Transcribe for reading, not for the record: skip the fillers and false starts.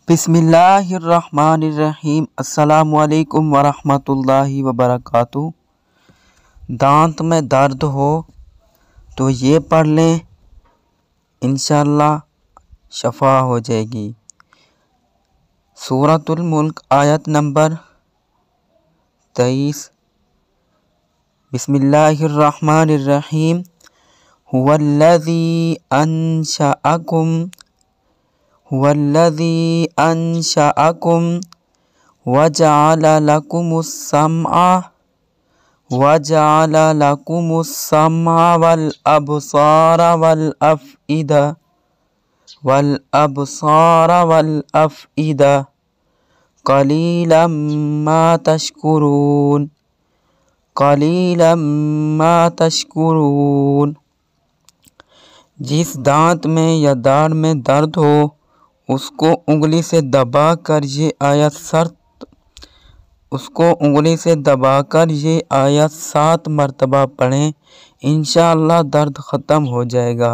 بسم اللہ الرحمن الرحیم۔ السلام علیکم ورحمۃ اللہ وبرکاتہ۔ دانت میں درد ہو تو یہ پڑھ لیں، انشاءاللہ شفا ہو جائے گی۔ سورۃ الملک آیت نمبر 23۔ بسم اللہ الرحمن الرحیم۔ هو الذی انشأکم وجعل لکم السمع والابصار والافئدہ قلیلا ما تشکرون۔ جس دانت میں یا داڑھ میں درد ہو اس کو انگلی سے دبا کر یہ آیت 7 مرتبہ پڑھیں، انشاءاللہ درد ختم ہو جائے گا۔